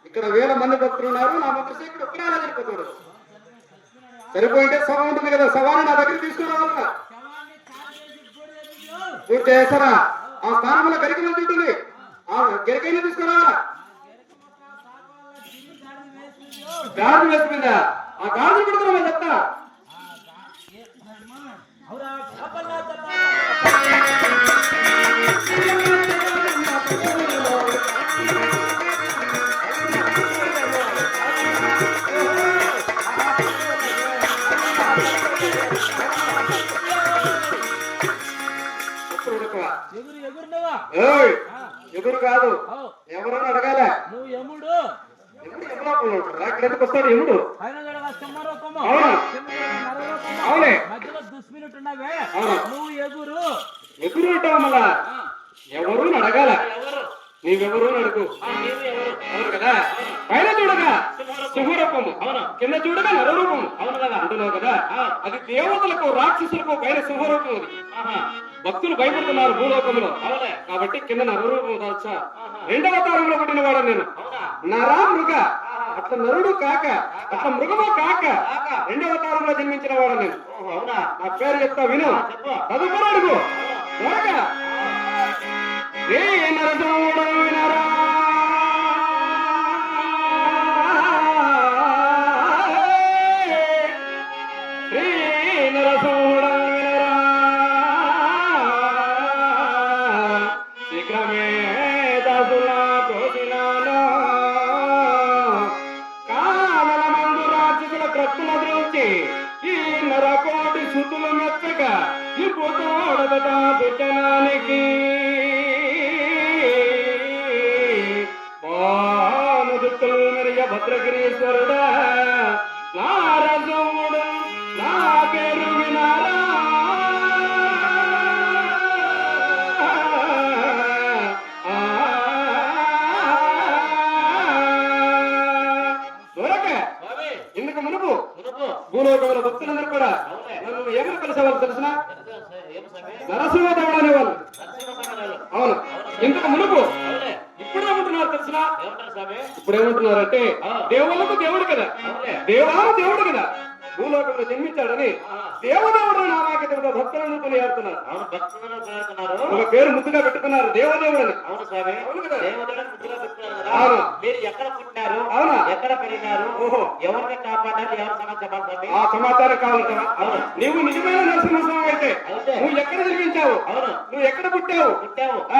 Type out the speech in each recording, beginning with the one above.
ఇక్కడ వేల మంది భక్తులు ఉన్నారు. నా మంత్రశేఖరుడు ఒక్కడే చనిపోతాడు. సరిపోయింటే సభ ఉంటుంది కదా, సభని నా దగ్గర తీసుకురావాలన్నా పూర్తి చేస్తారా? ఆ స్థానంలో గరిక మంది ఉంటుంది, ఆ గరికైనా తీసుకురావాలా. గాజు వేసుకుందా? ఆ గాజులు పెడుతున్నా చెప్తా. ఎదురు కాదు, ఎవరన్నా అడగాల. నువ్వు ఎముడు ఇక్కడికి వస్తాడు. ఎముడు అవునే మధ్యలో దుస్మినుట్టున్నావే, నువ్వు ఎగురు ఎగురు అంటావు. మళ్ళా ఎవరు అడగాల. నీవెవరు అడుగు. అవును కదా. పైన చూడగా సింహరూపము, అవును, కింద చూడగా నరరూపము, అవును కదా అంటున్నావు కదా. అది దేవతలకు రాక్షసులకు పైన సింహరూపం. అది భక్తులు భయపడుతున్నారు భూలోకంలో. అవునే కాబట్టి కింద నరరూపం కావచ్చా. రెండవ తరంలో పుట్టిన వాడు నేను. నరా మృగ, అట్లా నరుడు కాక అట్లా మృగము కాక రెండవ తరంలో జన్మించిన వాడు నేను. అవునా? నా పేరు చెప్తా విను. తదుపరి అడుగు త్వరగా. ఏ నరసముడు వినరా, శ్రీ నరసముడు వినరా, శీఘ్రమే దశులా కోసినాను కానల మందు రాక్షసుల క్రక్కుల దృష్టి ఈ నరకోటి సుతులు మెచ్చగా ఇప్పుడు తోడదట దుర్జనానికి. భద్రగిరీశ్వరుడా నారదముడు నా పేరు వినారా, ఇందుకు మునుపు భూలోకముల భక్తులందరూ కూడా నన్ను ఏమని కలిసేవాళ్ళు తెలిసిన నరసింహదేవుడు అనేవాళ్ళు. అవును, ఇంతకు మునుపు ఇప్పుడు ఏమంటున్నారు తెలిసిన? ఇప్పుడు ఏమంటున్నారంటే దేవుళ్ళకు దేవుడు కదా, దేవాల దేవుడు కదా, భూలోకంలో జన్మించాడని దేవదేవుడు నామాకృతంగా భక్తులను కొనియాడుతున్నారు. ఒక పేరు ముద్దుగా పెట్టుకున్నారు దేవదేవుడు అని. అవును కదా. అవును. మీరు ఎక్కడ పుట్టినారు, అవునా, ఎక్కడ పెరిగినారు, ఓహో, ఎవరిని కాపాడారు, ఎవరు సమాచారం, ఆ సమాచారం కావాలంటావా? అవును. నువ్వు నిజమైన నరసింహస్వామి అయితే నువ్వు ఎక్కడ జన్మించావు? అవును. నువ్వు ఎక్కడ పుట్టావు?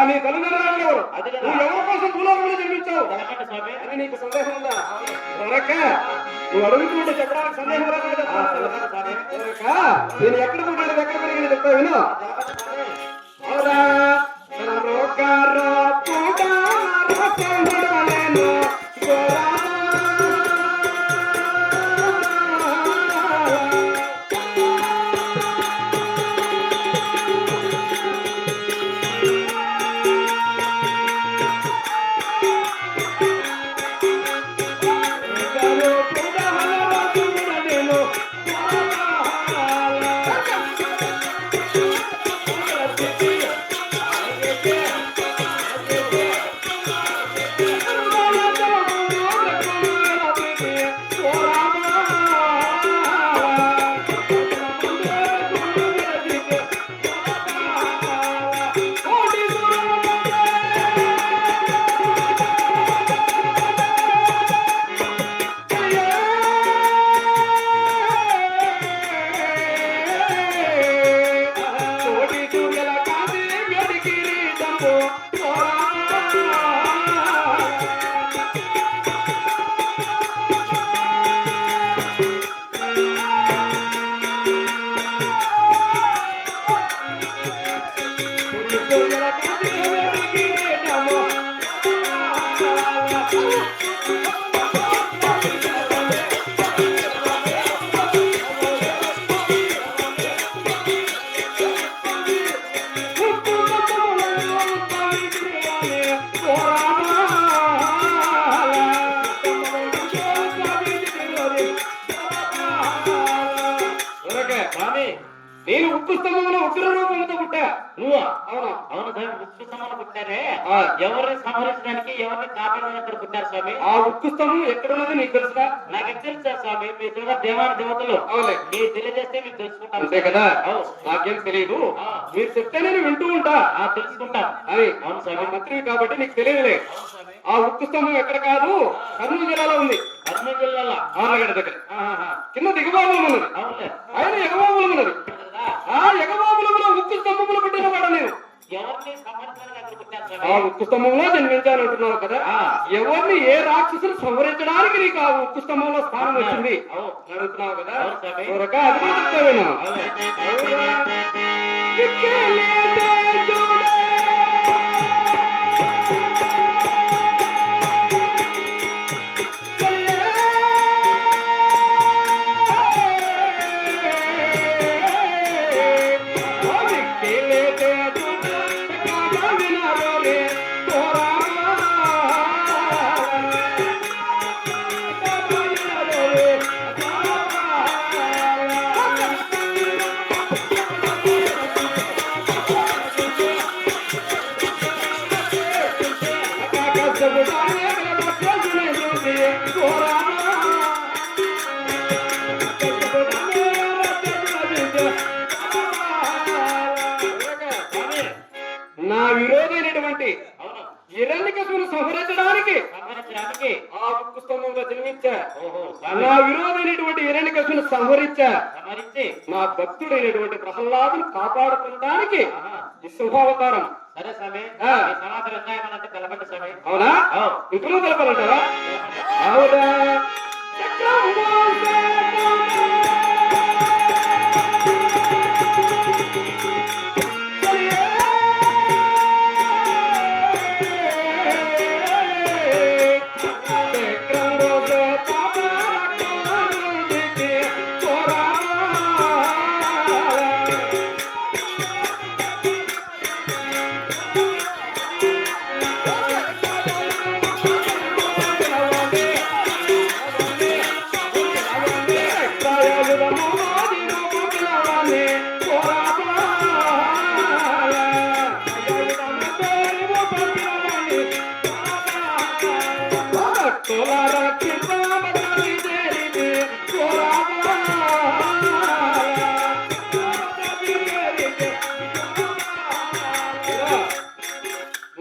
నీ తల్లిదండ్రులు ఎవరు? నువ్వు ఎవరి కోసం భూలోకంలో జన్మించావు అని నీకు సందేహం ఉందా? నువ్వు అడుగుతుంటే చెప్పడానికి సందేహం రాదు కదా. నేను ఎక్కడ పుట్టాను ఎక్కడ పెరిగిన చెప్తా విను. అవునా? స్తంభంలో ఉగ్ర రూపంతో పుట్టా. నువ్వా? అవును అవును స్వామి, ఉక్కు స్తంభంలో పుట్టారే. ఆ. ఎవరిని సంహరించడానికి, ఎవరిని కాపాడడానికి అక్కడ పుట్టారు స్వామి? ఆ ఉక్కు స్తంభం ఎక్కడున్నది నీకు తెలుసా? నాకు తెలుసా స్వామి, మీ చూడ దేవాని దేవతలు. అవులే. మీరు తెలియజేస్తే మీరు తెలుసుకుంటాం. అంతే కదా. అవును. నాకేం తెలియదు, ఆ. మీరు చెప్తే నేను వింటూ ఉంటా తెలుసుకుంటాం అని. అవును స్వామి. మంత్రివి కాబట్టి నీకు తెలియదులే. అవును స్వామి. ఆ ఉక్కు స్తంభం ఎక్కడ కాదు, కర్నూలు జిల్లాలో ఉంది. కర్నూలు జిల్లాలో ఆర్లగడ్డ దగ్గర ఆహాహా. కింద దిగబాబులం ఉన్నది, అవునులే. ఆయన ఎగబాబులం ఉన్నది. కదా. ఆ ఎగబాబులంలో ఉక్కు స్తంభంలో పుట్టిన వాడు నేను. ఎవరిని సంహరించడానికి అక్కడ పుట్టారు ఆ స్వామి? ఉక్కు స్తంభంలో జన్మించాలంటున్నావు కదా. ఆ. ఎవరిని ఏ రాక్షసులు సంహరించడానికి నీకు ఆ ఉక్కు స్తంభంలో స్థానం వచ్చింది అవును. అని అడుగుతున్నావు కదా. అవును స్వామి. ఓ రక అది కూడా చెప్తావేనా? అవును. నా విరోధైనటువంటి అవును. హిరణ్యకశిపుని సంహరించడానికి సంహరించడానికి ఆ ఉక్కు స్తంభంలో జన్మించా. ఓహో నా విరోధైనటువంటి హిరణ్యకశిపుని సంహరించా. సంహరించి నా భక్తుడైనటువంటి ప్రహ్లాదును కాపాడుకోవడానికి ఆహా. ఈ శుభావతారం. సరే స్వామి. ఆ. మీ సమాచారం ఉన్నాయమన్నట్టు తెలపండి స్వామి. అవునా? అవును. ఇప్పుడు తెలపాలంటావా? అవునా?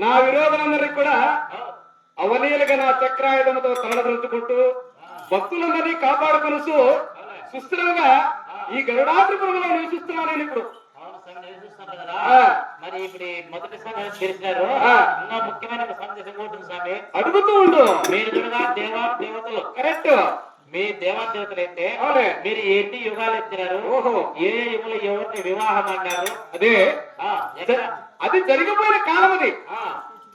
నా విరోధులందరికీ కూడా అవనీయులుగా నా చక్రాయుధముతో తలదలుచుకుంటూ భక్తులందరినీ కాపాడుకొనుసు సుస్థిరంగా ఈ గరుడాద్రిపురంలో నివసిస్తున్నాను నేను ఇప్పుడు. అవును స్వామి, నేను చూస్తున్నాను కదా. ఆ. మరి ఇప్పుడు ఈ మొదటి సమయం తెలిసినారు. ఆ. ఇంకా ముఖ్యమైన ఒక సందేశం ఉంటుంది స్వామి. అడుగుతూ ఉండు. మీరు చూడగా దేవతలు కరెక్ట్. మీ దేవతలు అయితే అవునే. మీరు ఎన్ని యుగాలు ఎత్తినారు? ఓహో. ఏ యుగంలో ఎవరిని వివాహం అన్నారు? అదే ఆ, ఎక్కడ అది జరిగిపోయిన కాలం అది.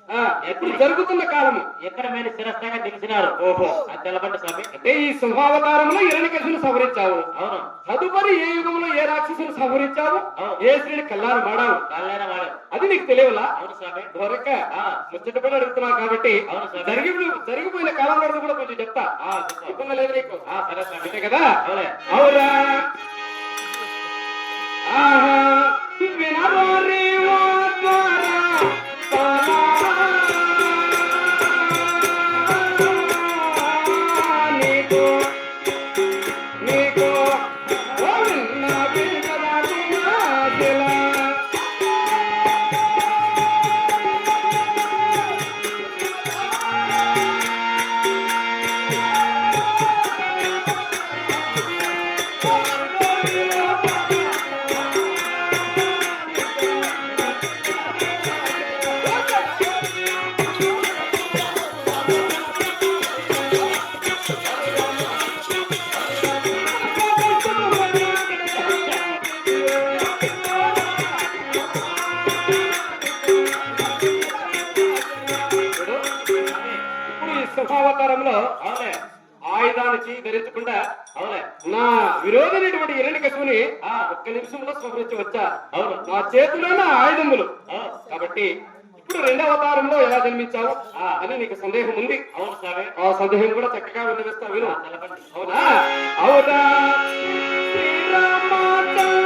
ఆ, ఇప్పుడు జరుగుతున్న కాలము. ఎక్కడ మీరు శిరస్థంగా నిలిచినారు? ఓహో. అది తెలపండి స్వామి. అంటే ఈ సింహావతారంలో హిరణ్యకశిపుని సంహరించావు. అవును. తదుపరి ఏ యుగంలో ఏ రాక్షసుని సంహరించావు, అవును. ఏ స్త్రీని కల్లారు మాడావు, కాళ్ళైనా వాడు. అది నీకు తెలియలా? అవును స్వామి. దొరక ఆ. ముచ్చటపడి అడుగుతున్నావు కాబట్టి అవును స్వామి. జరిగిపోయిన కాలం వరకు కూడా కొంచెం చెప్తా. ఆ, చెప్పు. ఇబ్బంది లేదు నీకు. సరే స్వామి. అంతే కదా. అవులే. అవురా ఆహా వినరోరి ఓ ద్వారా నీకు నీకు ఓ విన్న బిడ్డలాగునా దిలా. ఇప్పుడు ఈ శుభావతారంలో అవులే. ఆయుధానికి ధరించకుండా అవులే. నా విరోధమైనటువంటి హిరణ్యకశిపుని ఆ. ఒక్క నిమిషంలో సంహరించి వచ్చా. అవును. నా చేతిలోనే ఆయుధములు. అవును. కాబట్టి ఇప్పుడు రెండవ అవతారంలో ఎలా జన్మించావు అని నీకు సందేహం ఉంది. అవును స్వామి. ఆ సందేహం కూడా చక్కగా విన్నవిస్తా విను. తెలపండి. అవునా? అవునా? శ్రీరామచంద్రుడా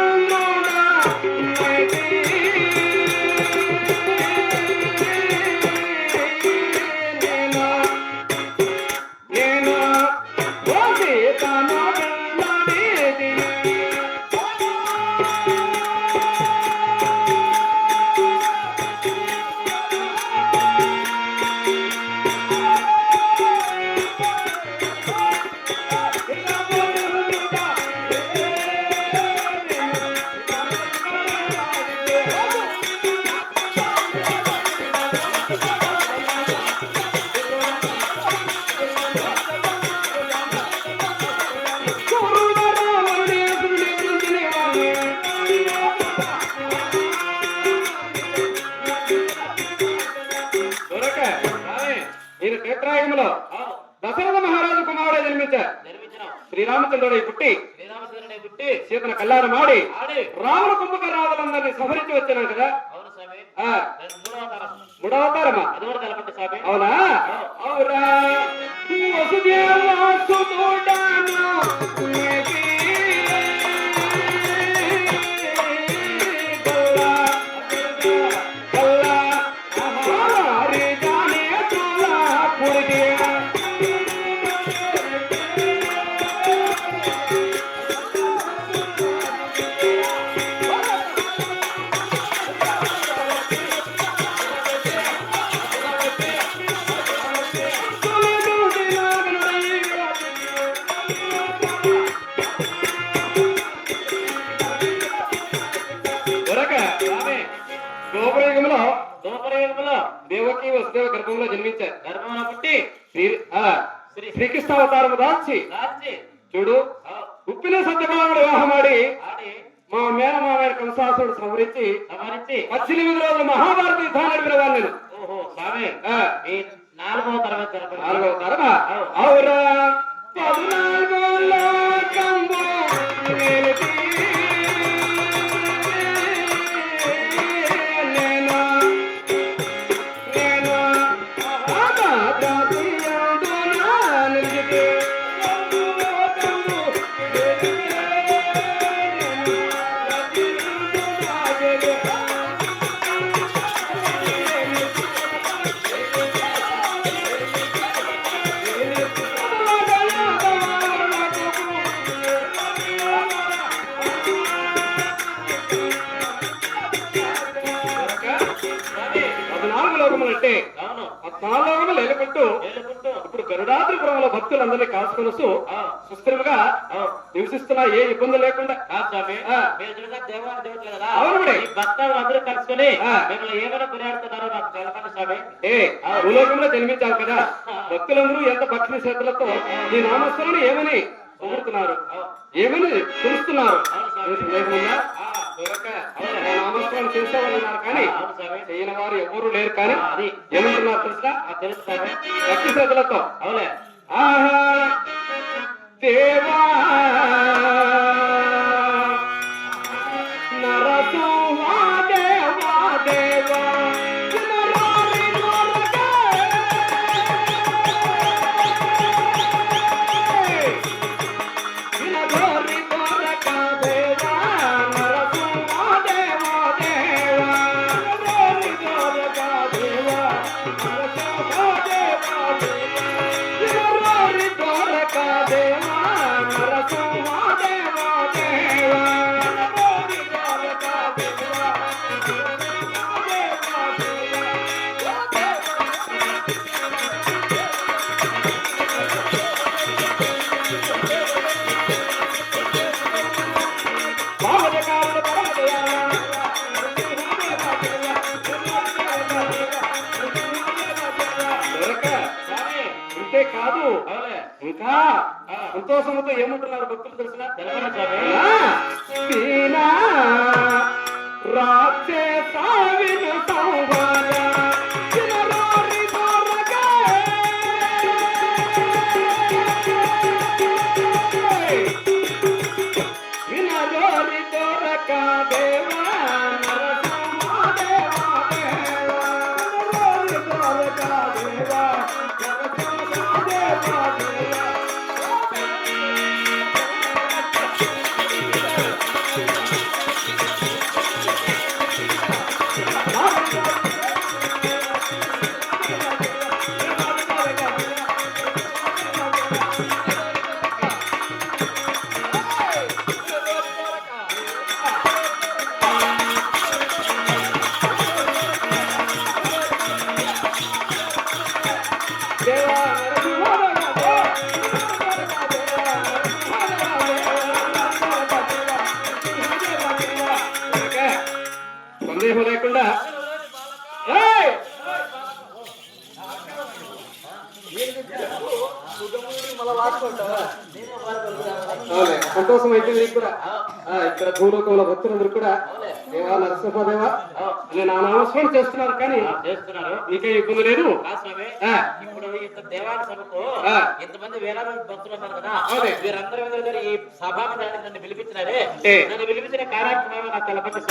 దశరథ మహారాజు కుమారుడే జన్మించారు. నిర్మించినాం. శ్రీరామచంద్రుడై పుట్టి శ్రీరామచంద్రుని పుట్టి సీతను కళ్యాణం ఆడి ఆడి రావణ కుంభకర్ణాదులందరినీ సంహరించి వచ్చినాం కదా. అవును స్వామి. ఆ నేను మూడవ తరం. మూడవ అవతారమా? అది కూడా తెలపండి స్వామి. అవునా? అవురా వసుదేవాసుతుడను నేటి గల్లా గల్లా హరి జానే తులా పుడిగే గోపురయుగంలో దోపరయుగంలో దేవకి వసుదేవ గర్భంలో జన్మించారు. గర్భంలో పుట్టి శ్రీకృష్ణ అవతారము దాల్చి రాచి చూడు అవు, ఉప్పిన సత్యభామను వివాహమాడి ఆడి మా మేనమామైన కంసాసుడు సంహరించి సంహరించి 18 రోజులు మహాభారత యుద్ధాన్ని నడిపిన వాడిని నేను. ఓహో స్వామి ఆ, ఈ 4వ తరగతి తెలపండి. 4వ తరమా? అవురా 14 లోకంబు నిలిపి నేను ఆగాద్రాతియందున నిలిపి లోకంబు నిలిపి స్వామి 14 లోకములంటే అవును 14 లోకములు ఏలుకుంటూ ఏలుకుంటూ ఇప్పుడు గరుడాద్రిపురంలో భక్తులందరినీ కాసుకొనొస్తూ సుస్థిరముగా నివసిస్తున్నా ఏ ఇబ్బంది లేకుండా. కాదు స్వామి. ఆ. మీరు చూసా దేవాలయం దేవతలు కదా. అవును మరి. ఈ భక్తులు అందరూ కలుసుకొని ఆ. మిమ్మల్ని ఏమైనా కొనియాడుతున్నారో నాకు తెలపండి స్వామి. భూలోకంలో జన్మించావు కదా, భక్తులందరూ ఎంత భక్తి శ్రద్ధలతో నీ నామస్మరణ ఏమని పొగుడుతున్నారు, ఏమని పిలుస్తున్నారు. ఏ సందేహం ఉందా? దొరక నామస్మరణ చేసేవాళ్ళు ఉన్నారు కానీ అవును స్వామి. చేయని వారు ఎవరు లేరు. కానీ అది ఏమంటున్నారు తెలుసా? తెలుసు స్వామి. భక్తి శ్రద్ధలతో అవులే ఆహా దేవా నరసింహా దేవా దేవా నరారి నరగా నరారి నరగా దేవా నరసింహా దేవా దేవా నరారి నరగా దేవా నరసింహా దేవా దేవా నరారి నరగా దేవా నరసింహా దేవా దేవా నరారి నరగా దేవా ఇంతే కాదు, అవులే ఇంకా సంతోషంతో ఏమంటున్నారు భక్తులు తెలిసిన తెలపండి స్వామి. దీనా రాక్షసావిను సంహార చినరారి దొరగా చినరారి దొరగా దేవా నరసింహ దేవా దేవా చినరారి దొరగా దేవా నరసింహ దేవా దేవా. సందేహం లేకుండా ఏయ్! అవునే, సంతోషం అయిపోయింది నీకు కూడా. ఇక్కడ భూలోకంలో భక్తులందరూ కూడా దేవా నరసింహదేవా అని నా నామస్మరణ చేస్తున్నారు కానీ చేస్తున్నారు. నీకే ఇబ్బంది లేదు. కాదు స్వామి, ఆ, ఇప్పుడు ఇంత దేవాలయ సభకు ఆ. ఇంతమంది వేలాది భక్తులు ఉన్నారు కదా, అవునే. వీరందరూ ఈ సభాకు నన్ను పిలిపించినారే, ఏ. నన్ను పిలిపించిన కార్యక్రమం నాకు తెలపండి స్వామి.